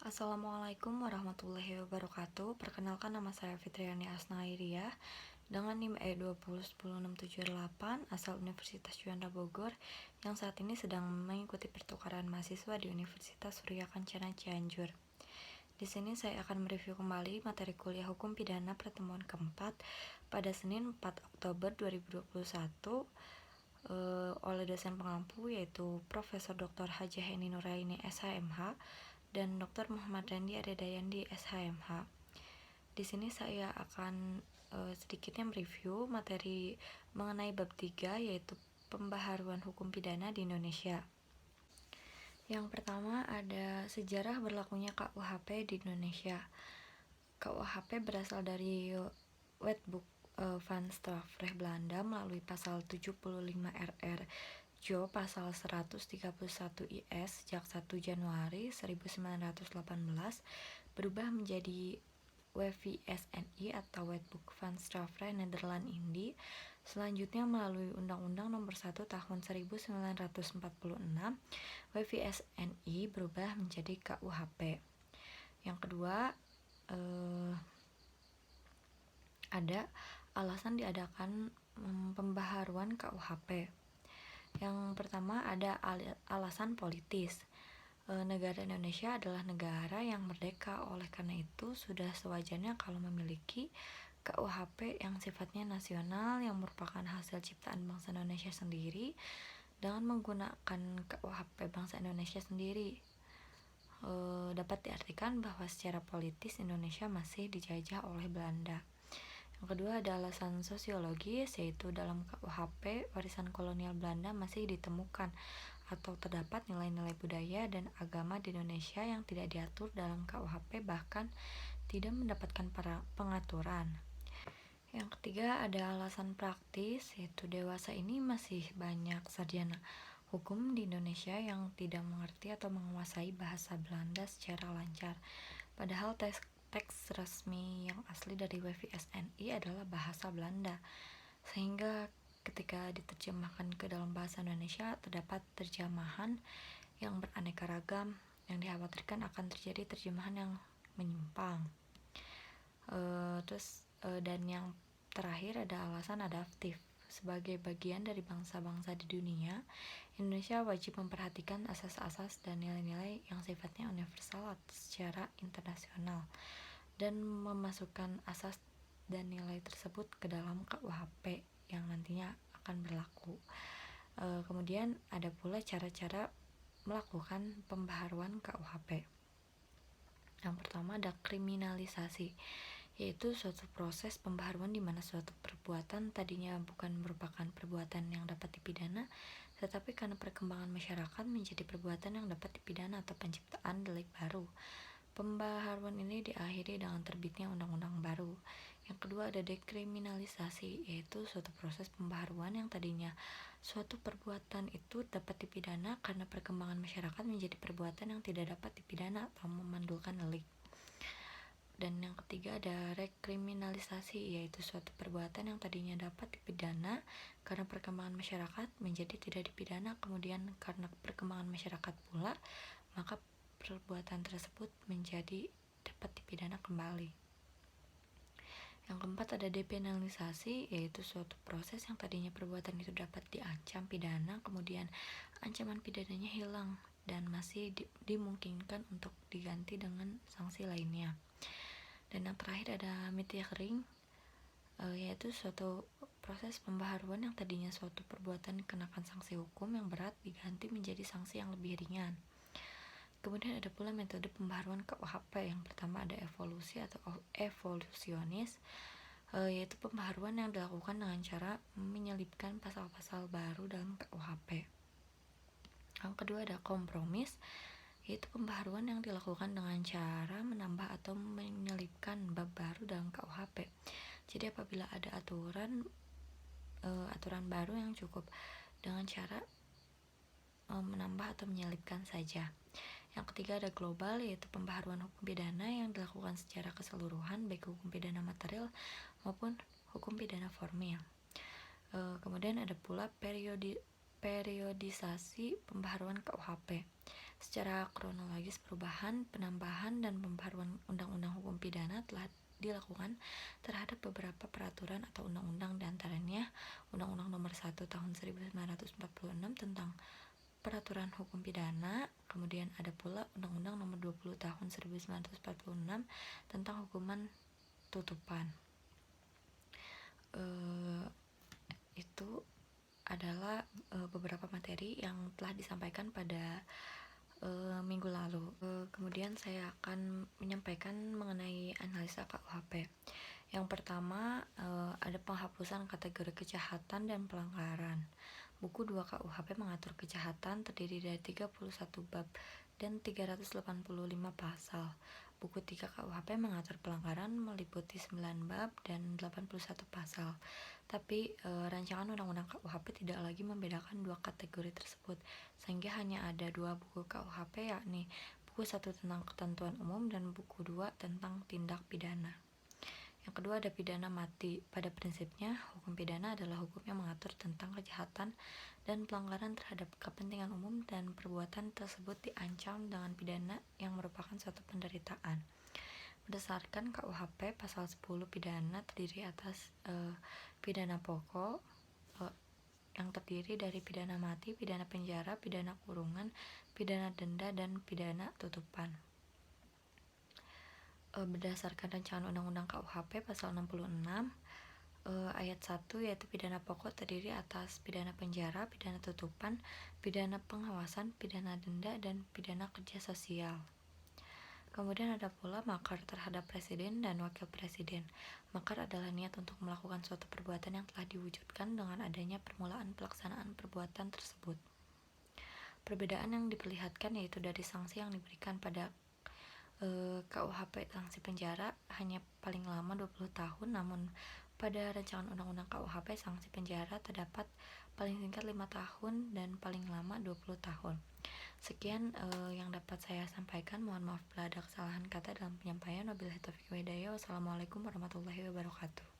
Assalamualaikum warahmatullahi wabarakatuh. Perkenalkan, nama saya Fitriani Asnairiyah dengan NIM E2010678 asal Universitas Juanda Bogor yang saat ini sedang mengikuti pertukaran mahasiswa di Universitas Surya Kencana Cianjur. Di sini saya akan mereview kembali materi kuliah Hukum Pidana pertemuan keempat pada Senin 4 Oktober 2021 oleh dosen pengampu yaitu Profesor Dr. Hajah Heni Nuraini SHMH dan Dr. Muhammad Randi Aredayandi SHMH. Di sini saya akan sedikitnya mereview materi mengenai bab 3 yaitu pembaharuan hukum pidana di Indonesia. Yang pertama ada sejarah berlakunya KUHP di Indonesia. KUHP berasal dari Wetboek van Strafrecht Belanda melalui pasal 75 RR Jo pasal 131 IS sejak 1 Januari 1918 berubah menjadi WVSNI atau Wetboek van Strafrecht Nederland Indi, selanjutnya melalui Undang-Undang Nomor 1 Tahun 1946 WVSNI berubah menjadi KUHP. Yang kedua ada alasan diadakan pembaharuan KUHP. Yang pertama ada alasan politis. Negara Indonesia adalah negara yang merdeka, oleh karena itu sudah sewajarnya kalau memiliki KUHP yang sifatnya nasional yang merupakan hasil ciptaan bangsa Indonesia sendiri dengan menggunakan KUHP bangsa Indonesia sendiri. Dapat diartikan bahwa secara politis Indonesia masih dijajah oleh Belanda. Yang kedua ada alasan sosiologis, yaitu dalam KUHP warisan kolonial Belanda masih ditemukan atau terdapat nilai-nilai budaya dan agama di Indonesia yang tidak diatur dalam KUHP, bahkan tidak mendapatkan pengaturan. Yang ketiga ada alasan praktis, yaitu dewasa ini masih banyak sarjana hukum di Indonesia yang tidak mengerti atau menguasai bahasa Belanda secara lancar, padahal teks resmi yang asli dari WVSNI adalah bahasa Belanda, sehingga ketika diterjemahkan ke dalam bahasa Indonesia terdapat terjemahan yang beraneka ragam yang dikhawatirkan akan terjadi terjemahan yang menyimpang. Dan yang terakhir ada alasan adaptif. Sebagai bagian dari bangsa-bangsa di dunia, Indonesia wajib memperhatikan asas-asas dan nilai-nilai yang sifatnya universal secara internasional dan memasukkan asas dan nilai tersebut ke dalam KUHP yang nantinya akan berlaku. Kemudian ada pula cara-cara melakukan pembaharuan KUHP. Yang pertama ada kriminalisasi, yaitu suatu proses pembaharuan di mana suatu perbuatan tadinya bukan merupakan perbuatan yang dapat dipidana, tetapi karena perkembangan masyarakat menjadi perbuatan yang dapat dipidana atau penciptaan delik baru. Pembaharuan ini diakhiri dengan terbitnya undang-undang baru. Yang kedua ada dekriminalisasi, yaitu suatu proses pembaharuan yang tadinya suatu perbuatan itu dapat dipidana karena perkembangan masyarakat menjadi perbuatan yang tidak dapat dipidana atau memandulkan delik. Dan yang ketiga ada rekriminalisasi, yaitu suatu perbuatan yang tadinya dapat dipidana karena perkembangan masyarakat menjadi tidak dipidana, kemudian karena perkembangan masyarakat pula maka perbuatan tersebut menjadi dapat dipidana kembali. Yang keempat ada depenalisasi, yaitu suatu proses yang tadinya perbuatan itu dapat diancam pidana, kemudian ancaman pidananya hilang dan masih dimungkinkan untuk diganti dengan sanksi lainnya. Dan yang terakhir ada mitiering, yaitu suatu proses pembaharuan yang tadinya suatu perbuatan dikenakan sanksi hukum yang berat diganti menjadi sanksi yang lebih ringan. Kemudian ada pula metode pembaharuan KUHP. Yang pertama ada evolusi atau evolusionis, yaitu pembaharuan yang dilakukan dengan cara menyelipkan pasal-pasal baru dalam KUHP. Yang kedua ada kompromis, yaitu pembaharuan yang dilakukan dengan cara menambah atau menyelipkan bab baru dalam KUHP. Jadi apabila ada aturan baru yang cukup dengan cara menambah atau menyelipkan saja. Yang ketiga ada global, yaitu pembaharuan hukum pidana yang dilakukan secara keseluruhan, baik hukum pidana material maupun hukum pidana formil. Kemudian ada pula periodisasi pembaharuan KUHP. Secara kronologis, perubahan, penambahan, dan pembaruan undang-undang hukum pidana telah dilakukan terhadap beberapa peraturan atau undang-undang, diantaranya Undang-Undang Nomor 1 Tahun 1946 tentang peraturan hukum pidana, kemudian ada pula Undang-Undang Nomor 20 Tahun 1946 tentang hukuman tutupan. Itu adalah beberapa materi yang telah disampaikan pada minggu lalu. Kemudian saya akan menyampaikan mengenai analisa KUHP. Yang pertama, ada penghapusan kategori kejahatan dan pelanggaran. Buku 2 KUHP mengatur kejahatan terdiri dari 31 bab dan 385 pasal. Buku 3 KUHP mengatur pelanggaran meliputi 9 bab dan 81 pasal. Tapi rancangan undang-undang KUHP tidak lagi membedakan dua kategori tersebut, sehingga hanya ada dua buku KUHP, yakni buku 1 tentang ketentuan umum dan buku 2 tentang tindak pidana. Yang kedua ada pidana mati. Pada prinsipnya, hukum pidana adalah hukum yang mengatur tentang kejahatan dan pelanggaran terhadap kepentingan umum dan perbuatan tersebut diancam dengan pidana yang merupakan suatu penderitaan. Berdasarkan KUHP pasal 10, pidana terdiri atas pidana pokok yang terdiri dari pidana mati, pidana penjara, pidana kurungan, pidana denda, dan pidana tutupan. Berdasarkan rancangan undang-undang KUHP pasal 66 ayat 1, yaitu pidana pokok terdiri atas pidana penjara, pidana tutupan, pidana pengawasan, pidana denda, dan pidana kerja sosial. Kemudian ada pula makar terhadap presiden dan wakil presiden. Makar adalah niat untuk melakukan suatu perbuatan yang telah diwujudkan dengan adanya permulaan pelaksanaan perbuatan tersebut. Perbedaan yang diperlihatkan yaitu dari sanksi yang diberikan pada KUHP sanksi penjara hanya paling lama 20 tahun, namun pada rancangan undang-undang KUHP sanksi penjara terdapat paling singkat 5 tahun dan paling lama 20 tahun. Sekian yang dapat saya sampaikan. Mohon maaf bila ada kesalahan kata dalam penyampaian. Wabillahi taufiq wal hidayah. Wassalamualaikum warahmatullahi wabarakatuh.